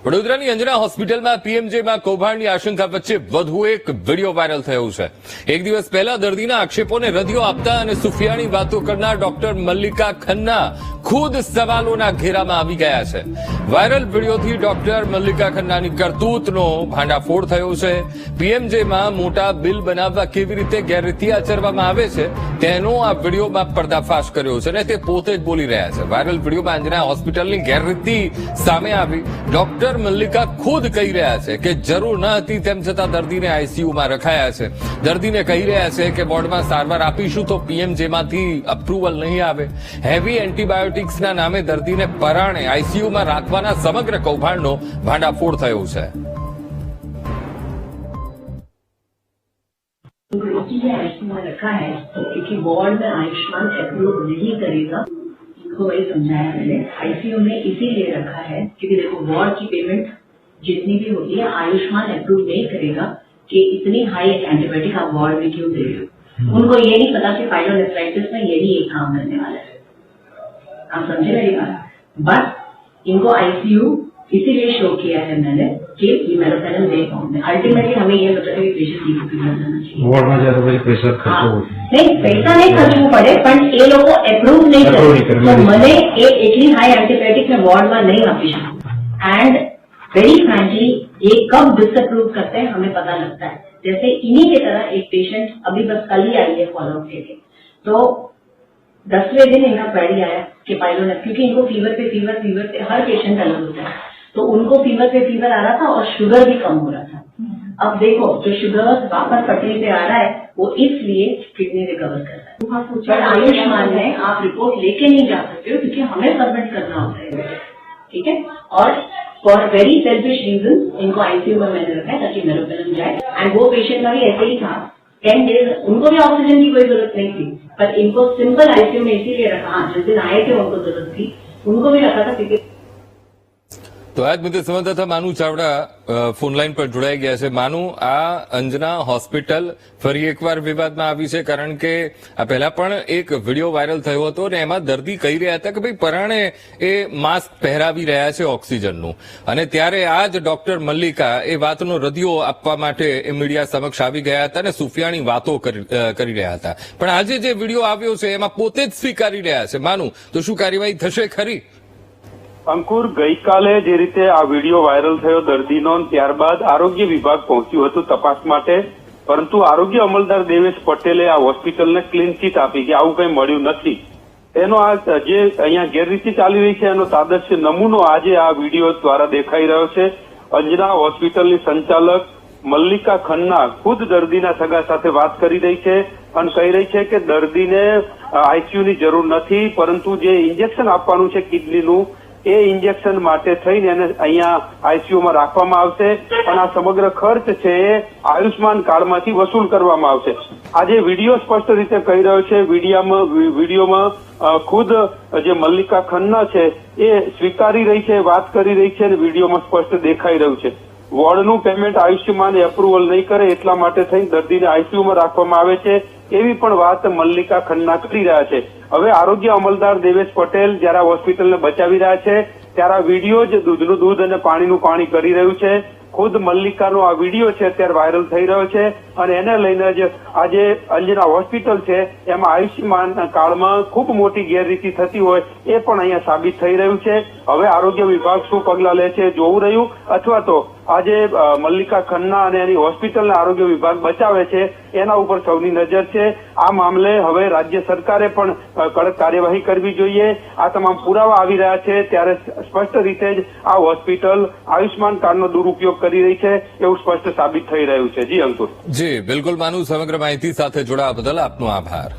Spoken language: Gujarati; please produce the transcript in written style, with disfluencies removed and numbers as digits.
વડોદરાની અંજના હોસ્પિટલમાં પીએમજેમાં કૌભાંડની આશંકા વચ્ચે વધુ એક વિડીયો વાયરલ થયો છે. એક દિવસ પહેલા દર્દીના આક્ષેપોને રદિયો આપતા અને સુફિયાણી વાતો કરનાર ડોક્ટર મલ્લિકા ખન્ના ખુદ સવાલોના ઘેરામાં આવી ગયા છે. વાયરલ વિડીયોથી ડોક્ટર મલ્લિકા ખન્નાની કરતૂતનો ભાંડાફોડ થયો છે. પીએમજેમાં મોટા બિલ બનાવવા કેવી રીતે ગેરરીતિ આચરવામાં આવે છે તેનો આ વિડીયોમાં પર્દાફાશ કર્યો છે અને તે પોતે જ બોલી રહ્યા છે. વાયરલ વિડીયોમાં અંજના હોસ્પિટલની ગેરરીતિ સામે આવી. ડોક્ટર મલ્લિકા ખુદ કહી રહ્યા છે કે જરૂર ન હતી તેમ છતાં દર્દીને આઈસીયુમાં રખાયા છે. દર્દીને કહી રહ્યા છે કે વોર્ડમાં સારવાર આપીશું તો પીએમજેમાંથી અપ્રુવલ નહીં આવે. હેવી એન્ટીબાયોટિક્સના નામે દર્દીને પરાણે આઈસીયુમાં રાખવાના સમગ્ર કૌભાંડનો ભાંડાફોડ થયો છે. इसीलिए आयुष्मान रखा है क्योंकि वार्ड में आयुष्मान अप्रूव नहीं करेगा. इनको वही समझाया मैंने. आईसीयू में इसीलिए रखा है क्योंकि देखो वार्ड की पेमेंट जितनी भी होती है आयुष्मान अप्रूव नहीं करेगा कि इतनी हाई एंटीबायोटिक आप वार्ड में क्यों दे रहे हो. उनको ये नहीं पता कि पाइलोनेफ्राइटिस में यही एक काम करने वाला है. आप समझे मेरी बात. बस इनको आईसीयू इसीलिए शो किया है मैंने कि ये मेलोपेनम दे पाऊंगे. अल्टीमेटली हमें ये पता है कि पेशेंट ठीक हो जाना चाहिए. वार्ड में ज्यादा पैसा खर्च हो नहीं पैसा नहीं खर्चવું પડે પણ એ લોકો એપ્રુવ નહીં કરે તો મને એ એટલી હાઈ એન્ટીબાયોટિક मैं वार्ड में नहीं આપી શકું. एंड वेरी फ्रैंकली ये कब डिसअप्रूव करते हैं हमें पता लगता है. जैसे इन्हीं की तरह एक पेशेंट अभी बस कल ही आई है फॉलोअप के लिए तो 10वें दिन इनका क्वेरी आया कि पाइलोनेफ्राइटिस क्योंकि इनको फीवर पे हर पेशेंट अलग होता है तो उनको फीवर पे फीवर आ रहा था और शुगर भी कम हो रहा था. अब देखो जो शुगर वापस पटरी पे आ रहा है वो इसलिए किडनी रिकवर कर रहा है. पर आयुष्मान में आप रिपोर्ट लेके नहीं जा सकते हो क्योंकि हमें सबमिट करना होता है. ठीक है. और फॉर वेरी सेल्फिश रीजन इनको आईसीयू में मैंने रखा है ताकि मेलोपेनम जाए. एंड वो पेशेंट का भी ऐसे ही था 10 डेज उनको भी ऑक्सीजन की कोई जरूरत नहीं थी पर इनको सिंपल आईसीयू में इसीलिए रखा. हाँ जिस दिन आए थे उनको जरूरत थी उनको भी रखा था क्योंकि તો આ જ મુદ્દે સંવાદદાતા માનુ ચાવડા ફોનલાઈન પર જોડાઈ ગયા છે. માનુ, આ અંજના હોસ્પિટલ ફરી એકવાર વિવાદમાં આવી છે કારણ કે આ પહેલા પણ એક વિડીયો વાયરલ થયો હતો અને એમાં દર્દી કહી રહ્યા હતા કે ભાઈ પરાણે એ માસ્ક પહેરાવી રહ્યા છે ઓક્સિજનનું અને ત્યારે આ જ ડોક્ટર મલ્લિકા એ વાતનો રદિયો આપવા માટે એ મીડિયા સમક્ષ આવી ગયા હતા અને સુફિયાણી વાતો કરી રહ્યા હતા. પણ આજે જે વિડીયો આવ્યો છે એમાં પોતે જ સ્વીકારી રહ્યા છે. માનુ, તો શું કાર્યવાહી થશે ખરી? અંકુર, ગઈકાલે જે રીતે આ વિડીયો વાયરલ થયો દર્દીનો ત્યારબાદ આરોગ્ય વિભાગ પહોંચ્યું હતું તપાસ માટે પરંતુ આરોગ્ય અમલદાર દેવેશ પટેલે આ હોસ્પિટલને ક્લીન ચીટ આપી કે આવું કંઈ મળ્યું નથી. એનો આ જે અહીંયા ગેરરીતિ ચાલી રહી છે એનો તાદશ્ય નમૂનો આજે આ વિડીયો દ્વારા દેખાઈ રહ્યો છે. અંજના હોસ્પિટલની સંચાલક મલ્લિકા ખન્ના ખુદ દર્દીના સગા સાથે વાત કરી રહી છે અને કહી રહી છે કે દર્દીને આઈસીયુની જરૂર નથી પરંતુ જે ઇન્જેક્શન આપવાનું છે કિડનીનું એ ઇન્જેક્શન માટે થઈને એને અહીંયા આઈસીયુમાં રાખવામાં આવશે અને આ સમગ્ર ખર્ચ છે એ આયુષ્માન કાર્ડમાંથી વસૂલ કરવામાં આવશે. આજે વિડીયો સ્પષ્ટ રીતે કહી રહ્યો છે. વિડીયોમાં ખુદ જે મલ્લિકા ખન્ના છે એ સ્વીકારી રહી છે, વાત કરી રહી છે અને વિડીયોમાં સ્પષ્ટ દેખાઈ રહ્યું છે. વોર્ડનું પેમેન્ટ આયુષ્યમાન એપ્રુવલ નહીં કરે એટલા માટે થઈને દર્દીને આઈસીયુમાં રાખવામાં આવે છે એવી પણ વાત મલ્લિકા ખન્ના કરી રહ્યા છે. હવે આરોગ્ય અમલદાર દેવેશ પટેલ જયારે હોસ્પિટલને બચાવી રહ્યા છે ત્યારે આ વિડીયો જ દૂધનું દૂધ અને પાણીનું પાણી કરી રહ્યું છે. ખુદ મલ્લિકાનો આ વિડીયો છે અત્યારે વાયરલ થઈ રહ્યો છે અને એને લઈને જ આજે અંજના હોસ્પિટલ છે એમાં આયુષ્યમાન કાર્ડમાં ખૂબ મોટી ગેરરીતિ થતી હોય એ પણ અહીંયા સાબિત થઈ રહ્યું છે. હવે આરોગ્ય વિભાગ શું પગલાં લે છે જોવું રહ્યું અથવા તો આજે મલ્લિકા ખન્ના અને એની હોસ્પિટલને આરોગ્ય વિભાગ બચાવે છે એના ઉપર સૌની નજર છે. આ મામલે હવે રાજ્ય સરકારે પણ કડક કાર્યવાહી કરવી જોઈએ. આ તમામ પુરાવા આવી રહ્યા છે ત્યારે સ્પષ્ટ રીતે જ આ હોસ્પિટલ આયુષ્માન કાર્ડનો દુરુપયોગ કરી રહી છે એવું સ્પષ્ટ સાબિત થઈ રહ્યું છે. જી અંકુર. જી બિલકુલ માનુ, સમગ્ર માહિતી સાથે જોડાવા બદલ આપનો આભાર.